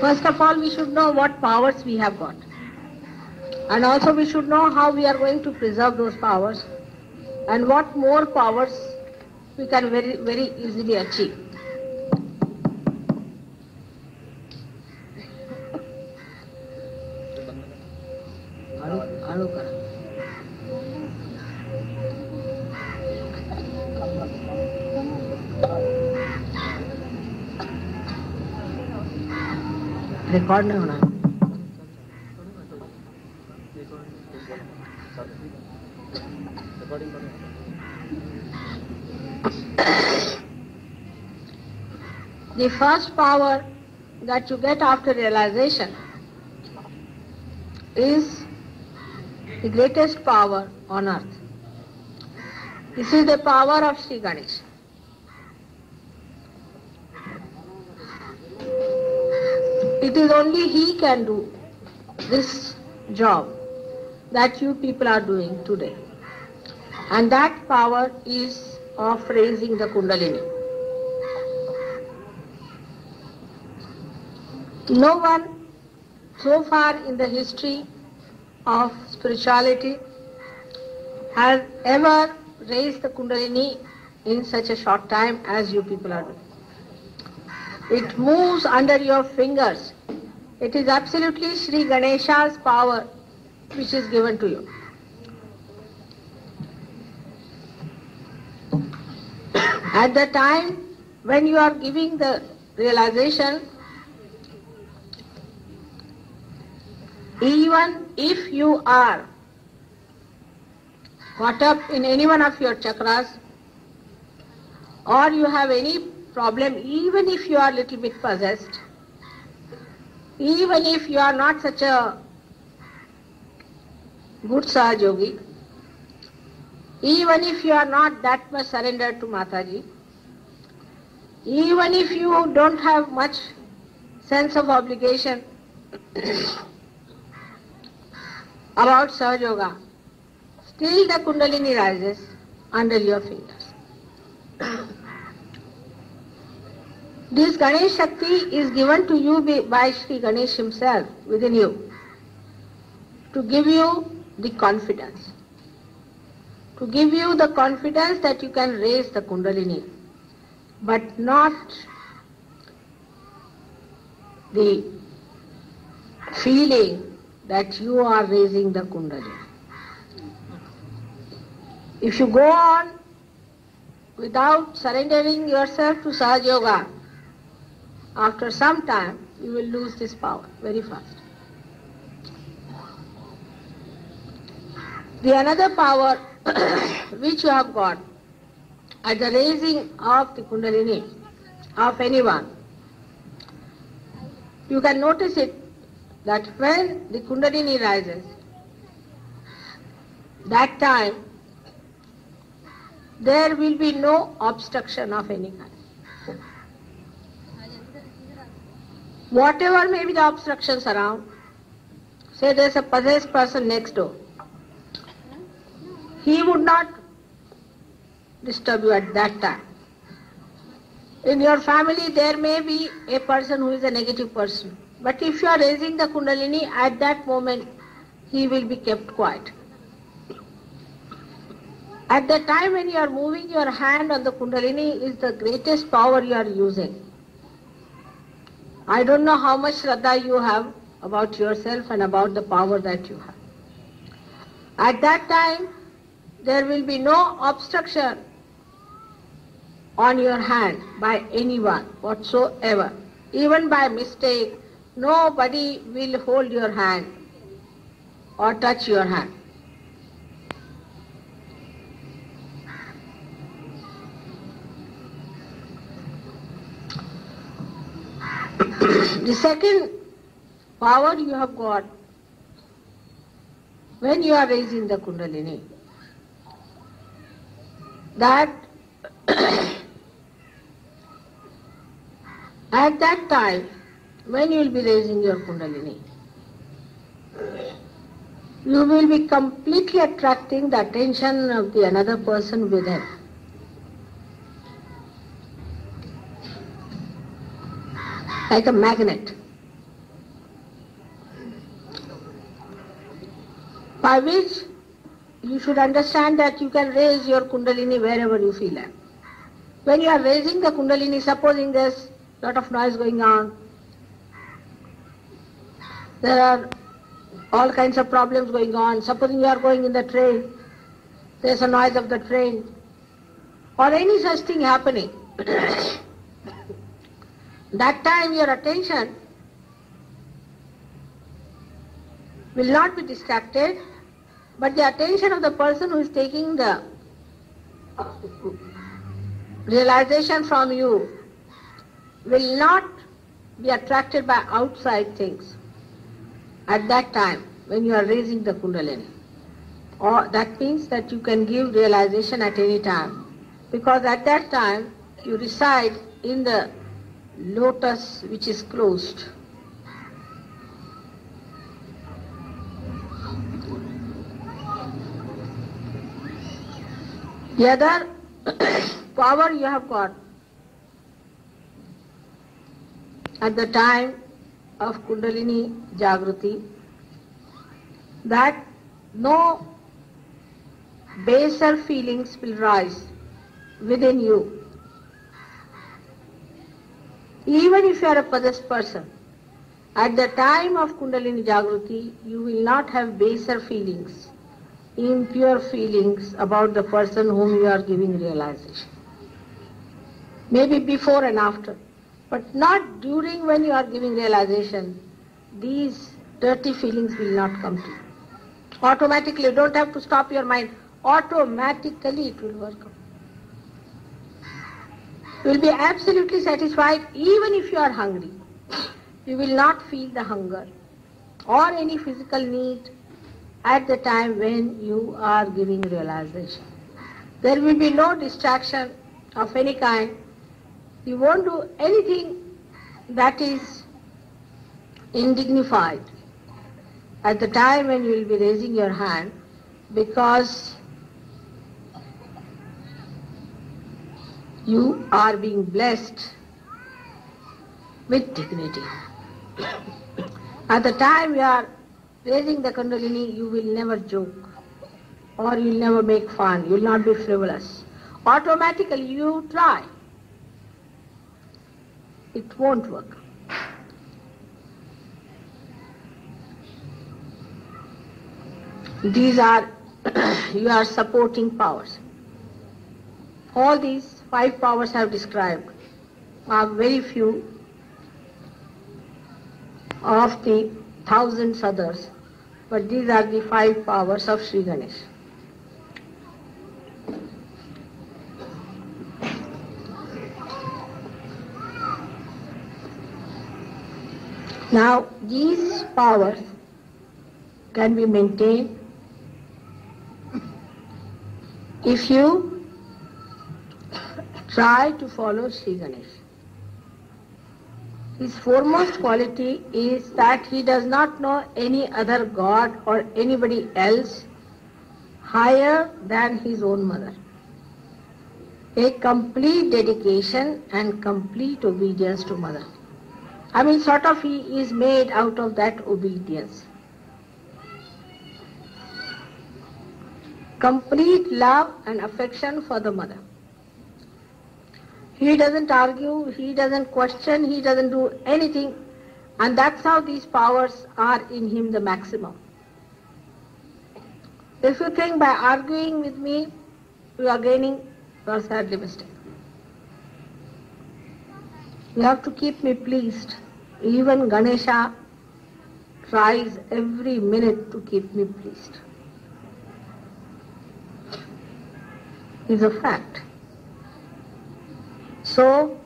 First of all, we should know what powers we have got. And also we should know how we are going to preserve those powers and what more powers we can very, very easily achieve. Record नहीं होना. The first power that you get after realization is the greatest power on earth. This is the power of Sri Ganesha. It is only he can do this job that you people are doing today. And that power is of raising the Kundalini. No one so far in the history of spirituality has ever raised the Kundalini in such a short time as you people are doing. It moves under your fingers. It is absolutely Sri Ganesha's power which is given to you. At the time when you are giving the realization, even if you are caught up in any one of your chakras, or you have any problem, even if you are a little bit possessed, even if you are not such a good Sahaj Yogi, even if you are not that much surrendered to Mataji, even if you don't have much sense of obligation about Sahaj Yoga, still the Kundalini rises under your fingers. This Ganesh Shakti is given to you by Sri Ganesh himself within you to give you the confidence. To give you the confidence that you can raise the Kundalini, but not the feeling that you are raising the Kundalini. If you go on without surrendering yourself to Sahaj Yoga, after some time you will lose this power very fast. The another power which you have got at the raising of the Kundalini of anyone, you can notice it that when the Kundalini rises, that time there will be no obstruction of any kind. Whatever may be the obstructions around, say there is a possessed person next door, he would not disturb you at that time. In your family there may be a person who is a negative person, but if you are raising the Kundalini, at that moment he will be kept quiet. At the time when you are moving your hand on the Kundalini is the greatest power you are using. I don't know how much Shraddha you have about yourself and about the power that you have. At that time, there will be no obstruction on your hand by anyone whatsoever. Even by mistake, nobody will hold your hand or touch your hand. The second power you have got when you are raising the Kundalini, that at that time when you will be raising your Kundalini, you will be completely attracting the attention of the another person within. Like a magnet. by which you should understand that you can raise your Kundalini wherever you feel it. When you are raising the Kundalini, supposing there's a lot of noise going on, there are all kinds of problems going on, supposing you are going in the train, there's a noise of the train, or any such thing happening, that time your attention will not be distracted, but the attention of the person who is taking the realization from you will not be attracted by outside things at that time when you are raising the Kundalini. Or that means that you can give realization at any time, because at that time you reside in the lotus which is closed. The other power you have got at the time of Kundalini Jagruti, that no baser feelings will rise within you. Even if you are a possessed person, at the time of Kundalini Jagruti, you will not have baser feelings, impure feelings about the person whom you are giving realization. Maybe before and after, but not during when you are giving realization. These dirty feelings will not come to you. Automatically, you don't have to stop your mind. Automatically it will work out. You will be absolutely satisfied even if you are hungry. You will not feel the hunger or any physical need at the time when you are giving realization. There will be no distraction of any kind. You won't do anything that is indignified at the time when you will be raising your hand, because you are being blessed with dignity. At the time you are raising the Kundalini, you will never joke, or you will never make fun, you will not be frivolous. Automatically you try. It won't work. These are your supporting powers. All these 5 powers I have described are very few of the thousands others, but these are the 5 powers of Sri Ganesh. Now, these powers can be maintained if you try to follow Sri Ganesh. His foremost quality is that he does not know any other god or anybody else higher than his own mother. A complete dedication and complete obedience to mother. I mean, sort of he is made out of that obedience. Complete love and affection for the mother. He doesn't argue, he doesn't question, he doesn't do anything, and that's how these powers are in him the maximum. If you think by arguing with me you are gaining, you are sadly mistaken. You have to keep me pleased. Even Ganesha tries every minute to keep me pleased. It's a fact. So,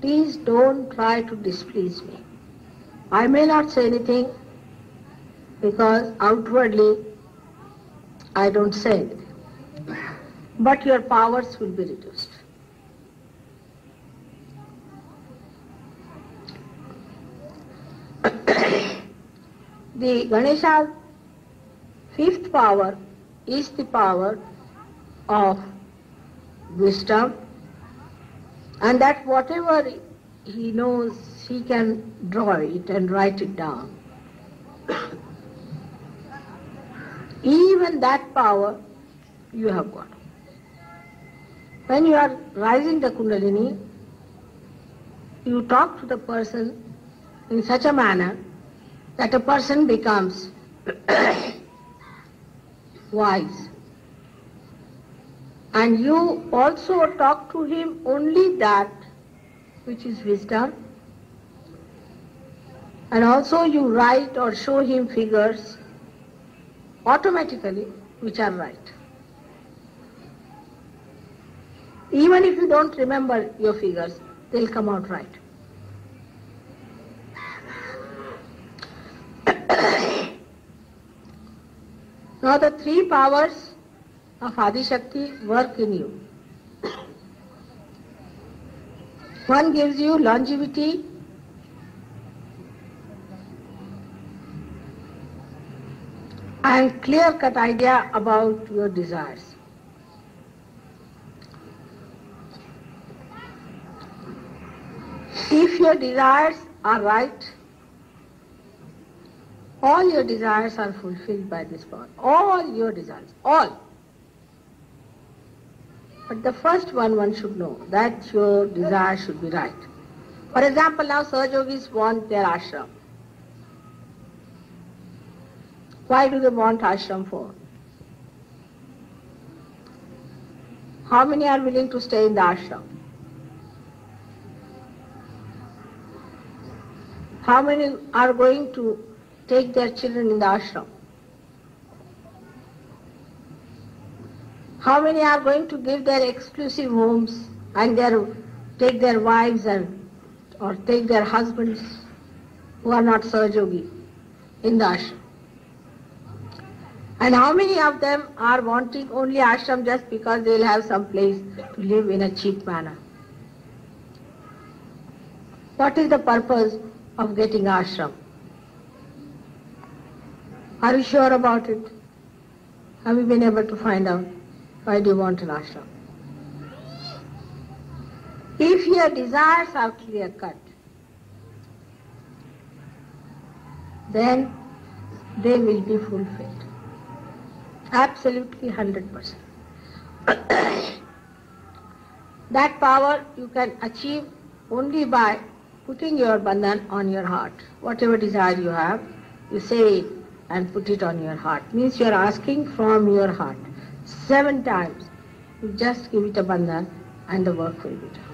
please don't try to displease me. I may not say anything because outwardly I don't say anything. But your powers will be reduced. The Ganesha's 5th power is the power of wisdom, and that whatever he knows, he can draw it and write it down. even that power you have got. When you are rising the Kundalini, you talk to the person in such a manner that a person becomes wise. And you also talk to him only that which is wisdom, and also you write or show him figures automatically which are right. Even if you don't remember your figures, they'll come out right. Now the three powers of Adi Shakti work in you. One gives you longevity, and clear-cut idea about your desires. If your desires are right, all your desires are fulfilled by this power. All your desires, all. But the first one should know, that your desire should be right. For example, now Sahajogis want their ashram. Why do they want ashram for? How many are willing to stay in the ashram? How many are going to take their children in the ashram? How many are going to give their exclusive homes and take their wives or take their husbands who are not Sahajogi in the ashram? And how many of them are wanting only ashram just because they will have some place to live in a cheap manner? What is the purpose of getting ashram? Are you sure about it? Have you been able to find out? Why do you want an ashram? If your desires are clear cut, then they will be fulfilled. Absolutely 100%. That power you can achieve only by putting your bandhan on your heart. Whatever desire you have, you say it and put it on your heart. Means you are asking from your heart. 7 times. You just give it a bandhan and the work will be done.